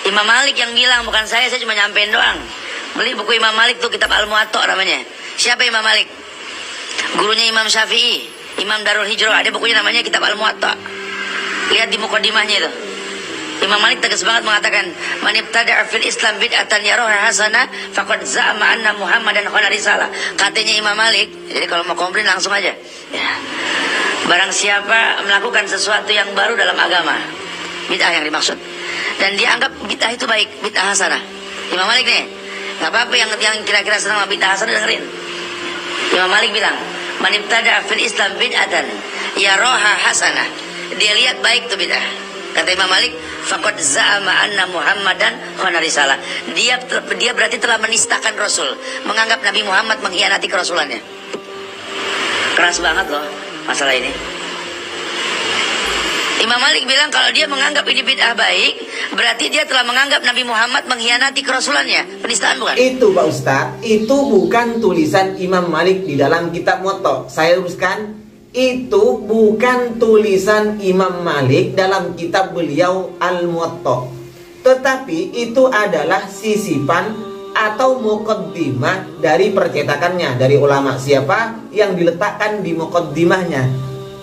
Imam Malik yang bilang, bukan saya cuma nyampein doang. Beli buku Imam Malik tuh, kitab Al-Muwatta namanya. Siapa Imam Malik? Gurunya Imam Syafi'i, Imam Darul Hijrah, ada bukunya namanya kitab Al-Muwatta. Lihat di mukadimahnya itu. Imam Malik tegas banget mengatakan, "Man ibtada'a fil Islam bid'atan yaraha hasanah faqad za'ama anna Muhammadan khana risalah." Katanya Imam Malik, jadi kalau mau komplain langsung aja. Ya. Barang siapa melakukan sesuatu yang baru dalam agama, bid'ah yang dimaksud, dan dia anggap bid'ah itu baik, bid'ah hasanah. Imam Malik nih, nggak apa-apa yang kira-kira senang sama bid'ah hasanah, dengerin. Imam Malik bilang, "Man ibtada'a fil Islam bid'atan yaraha hasanah." Dia lihat baik tuh bid'ah. Kata Imam Malik, faqad za'ama anna Muhammadan khana risalah. Dia berarti telah menistakan Rasul, menganggap Nabi Muhammad mengkhianati kerasulannya. Keras banget loh masalah ini. Imam Malik bilang kalau dia menganggap ini bid'ah baik, berarti dia telah menganggap Nabi Muhammad mengkhianati kerasulannya. Penistaan bukan? Itu Pak Ustadz, itu bukan tulisan Imam Malik di dalam kitab Muwatta. Saya uruskan, itu bukan tulisan Imam Malik dalam kitab beliau Al-Muwatta. Tetapi itu adalah sisipan atau muqaddimah dari percetakannya, dari ulama siapa yang diletakkan di muqaddimahnya.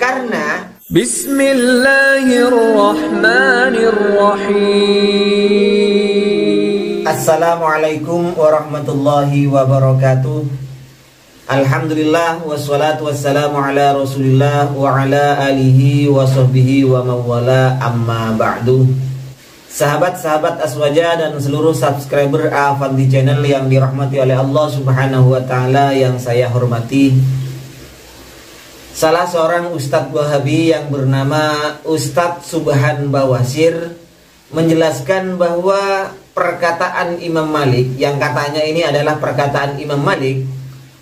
Karena Bismillahirrahmanirrahim. Assalamualaikum warahmatullahi wabarakatuh. Alhamdulillah wassalatu wassalamu ala Rasulillah wa ala alihi wa sahbihi wa mawala, amma ba'du. Sahabat-sahabat Aswaja dan seluruh subscriber Afandi Channel yang dirahmati oleh Allah Subhanahu wa taala yang saya hormati. Salah seorang Ustadz Wahabi yang bernama Ustadz Subhan Bawasir menjelaskan bahwa perkataan Imam Malik, yang katanya ini adalah perkataan Imam Malik,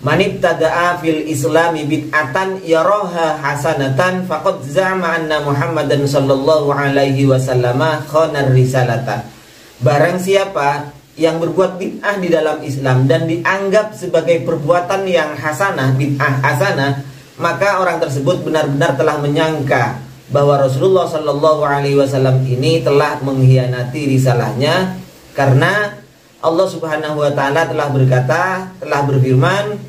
"Man ibtada'a fil Islami bid'atan yaraha hasanatan faqad za'ama anna Muhammadan sallallahu alaihi wasallam khana risalata." Barang siapa yang berbuat bid'ah di dalam Islam dan dianggap sebagai perbuatan yang hasanah, bid'ah hasanah, maka orang tersebut benar-benar telah menyangka bahwa Rasulullah sallallahu alaihi wasallam ini telah mengkhianati risalahnya, karena Allah Subhanahu wa taala telah berkata, telah berfirman,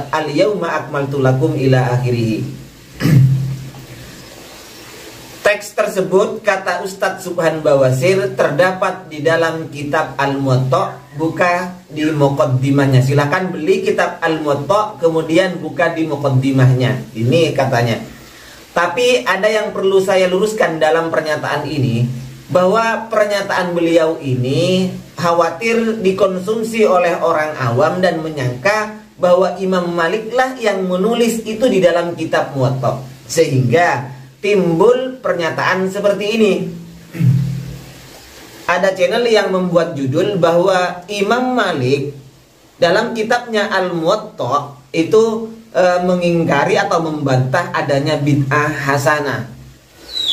"Al-yauma akmaltu lakum" ila akhirih. Teks tersebut, kata Ustadz Subhan Bawasir, terdapat di dalam kitab Al-Muwatta, buka di muqaddimahnya. Silakan beli kitab Al-Muwatta, kemudian buka di muqaddimahnya. Ini katanya. Tapi ada yang perlu saya luruskan dalam pernyataan ini, bahwa pernyataan beliau ini khawatir dikonsumsi oleh orang awam dan menyangka bahwa Imam Malik lah yang menulis itu di dalam kitab Muwatta, sehingga timbul pernyataan seperti ini. Ada channel yang membuat judul bahwa Imam Malik dalam kitabnya Al-Muwatta itu mengingkari atau membantah adanya bid'ah hasanah.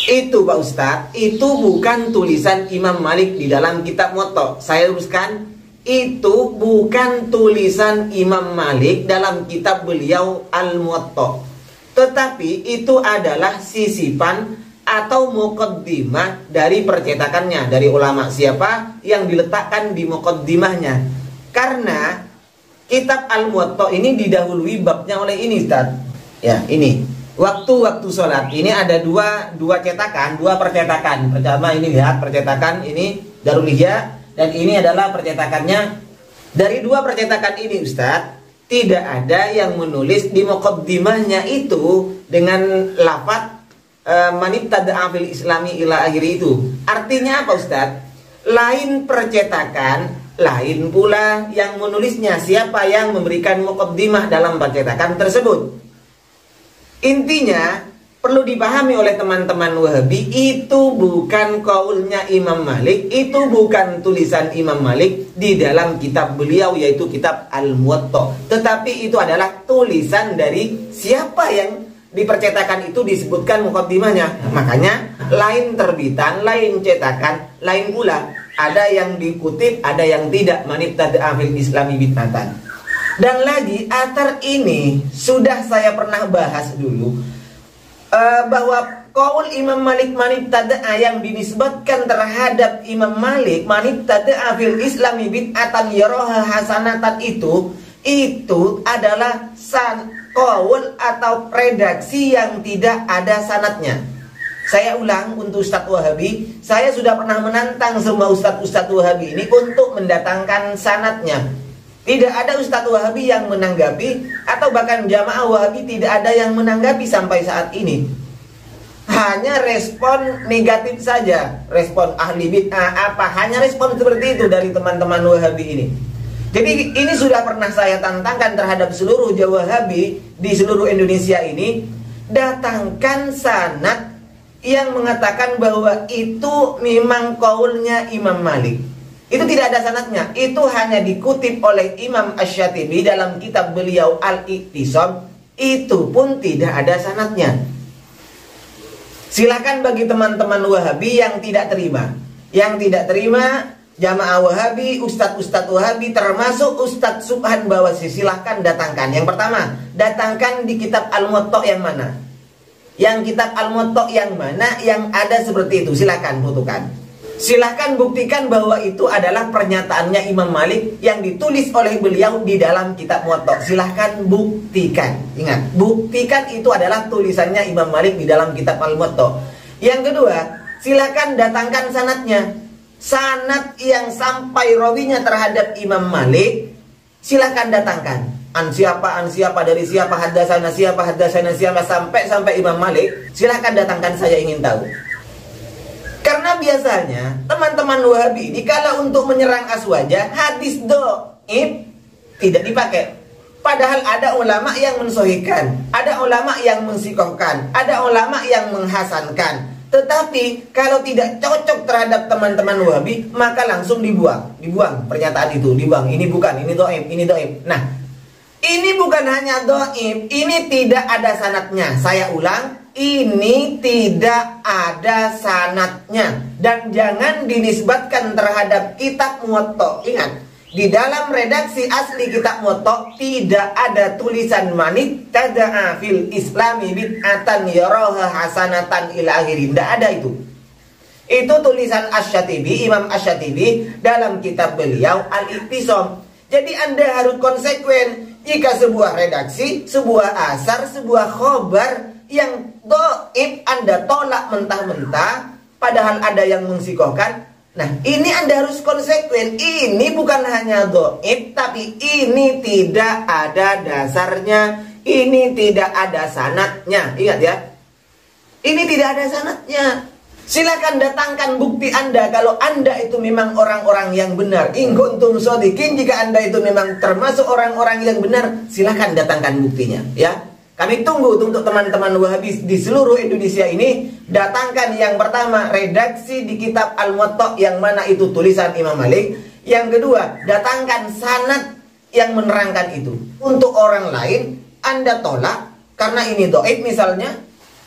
Itu Pak Ustadz, itu bukan tulisan Imam Malik di dalam kitab Muwatta. Saya uruskan, itu bukan tulisan Imam Malik dalam kitab beliau Al-Muwatta. Tetapi itu adalah sisipan atau muqaddimah dari percetakannya, dari ulama siapa yang diletakkan di muqaddimahnya. Karena kitab Al-Muwatta ini didahului babnya oleh ini Ustaz. Ya, ini. Waktu-waktu sholat. Ini ada dua cetakan, dua percetakan. Pertama ini lihat percetakan ini Darul Hijrah, dan ini adalah percetakannya. Dari dua percetakan ini Ustaz, tidak ada yang menulis di muqaddimahnya itu dengan lafaz "Man ibtada'a fil Islami ila akhiri" itu. Artinya apa Ustaz? Lain percetakan, lain pula yang menulisnya, siapa yang memberikan muqaddimah dalam percetakan tersebut. Intinya perlu dipahami oleh teman-teman Wahabi, itu bukan qaulnya Imam Malik, itu bukan tulisan Imam Malik di dalam kitab beliau, yaitu kitab Al-Muwatta. Tetapi itu adalah tulisan dari siapa yang dipercetakan itu disebutkan muqaddimahnya. Makanya lain terbitan, lain cetakan, lain pula. Ada yang dikutip, ada yang tidak. Man ibtada'a fil Islami bid'atan. Dan lagi, athar ini sudah saya pernah bahas dulu, bahwa qaul Imam Malik manibtada'a yang dinisbatkan terhadap Imam Malik manibtada'a fil islami bid'atan yaraha hasanatan itu adalah qaul atau redaksi yang tidak ada sanadnya. Saya ulang untuk Ustadz Wahabi, saya sudah pernah menantang semua Ustadz Wahabi ini untuk mendatangkan sanadnya. Tidak ada Ustadz Wahabi yang menanggapi, atau bahkan jamaah Wahabi tidak ada yang menanggapi sampai saat ini. Hanya respon negatif saja, respon ahli bid'ah hanya respon seperti itu dari teman-teman Wahabi ini. Jadi ini sudah pernah saya tantangkan terhadap seluruh Wahabi di seluruh Indonesia ini, datangkan sanad yang mengatakan bahwa itu memang qaulnya Imam Malik. Itu tidak ada sanadnya. Itu hanya dikutip oleh Imam Asy-Syatibi dalam kitab beliau Al-Iqtisam. Itu pun tidak ada sanadnya. Silakan bagi teman-teman Wahabi yang tidak terima. Yang tidak terima, jamaah Wahabi, ustadz Wahabi, termasuk Ustadz Subhan Bawasi, silahkan datangkan. Yang pertama, datangkan di kitab Al-Muwatta yang mana? Yang kitab Al-Muwatta yang mana yang ada seperti itu? Silahkan fotokan. Silahkan buktikan bahwa itu adalah pernyataannya Imam Malik yang ditulis oleh beliau di dalam kitab Muwatta. Silahkan buktikan. Ingat, buktikan itu adalah tulisannya Imam Malik di dalam kitab Al-Muwatta. Yang kedua, silahkan datangkan sanadnya. Sanad yang sampai rawinya terhadap Imam Malik, silahkan datangkan. An siapa dari siapa, haddatsana siapa sampai Imam Malik, silahkan datangkan, saya ingin tahu. Karena biasanya teman-teman Wahabi ini kalau untuk menyerang Aswaja, hadis dhaif tidak dipakai. Padahal ada ulama yang mensahihkan, ada ulama yang mensikohkan, ada ulama yang menghasankan. Tetapi kalau tidak cocok terhadap teman-teman Wahabi, maka langsung dibuang pernyataan itu, dibuang. Ini bukan, ini dhaif. Nah, ini bukan hanya dhaif, ini tidak ada sanadnya. Saya ulang, ini tidak ada sanadnya. Dan jangan dinisbatkan terhadap kitab Muwatta. Ingat, di dalam redaksi asli kitab Muwatta tidak ada tulisan manibtada'a fil islami bid'atan yaraha hasanatan ila akhirin. Tidak ada itu. Itu tulisan Asy-Syatibi, Imam Asy-Syatibi dalam kitab beliau Al-Iqtisam. Jadi Anda harus konsekuen. Jika sebuah redaksi, sebuah asar, sebuah khobar yang dhaif Anda tolak mentah-mentah, padahal ada yang mensikohkan. Nah, ini Anda harus konsekuen. Ini bukan hanya dhaif, tapi ini tidak ada dasarnya. Ini tidak ada sanadnya. Ingat ya, ini tidak ada sanadnya. Silakan datangkan bukti Anda kalau Anda itu memang orang-orang yang benar. In kuntum shodiqin, jika Anda itu memang termasuk orang-orang yang benar, silakan datangkan buktinya, ya. Kami tunggu untuk teman-teman Wahabi di seluruh Indonesia ini. Datangkan yang pertama redaksi di kitab Al-Muwatta yang mana itu tulisan Imam Malik. Yang kedua, datangkan sanad yang menerangkan itu. Untuk orang lain Anda tolak karena ini dhaif misalnya.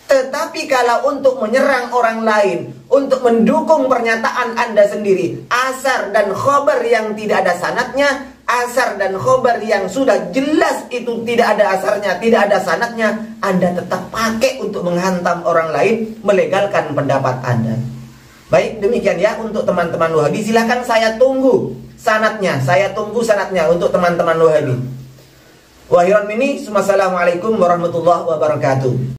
Tetapi kalau untuk menyerang orang lain, untuk mendukung pernyataan Anda sendiri, asar dan khobar yang tidak ada sanadnya, asar dan khobar yang sudah jelas itu tidak ada asarnya, tidak ada sanadnya, Anda tetap pakai untuk menghantam orang lain, melegalkan pendapat Anda. Baik, demikian ya untuk teman-teman Wahabi. Silahkan saya tunggu sanadnya, untuk teman-teman Wahabi. Wahiran mini, assalamualaikum warahmatullahi wabarakatuh.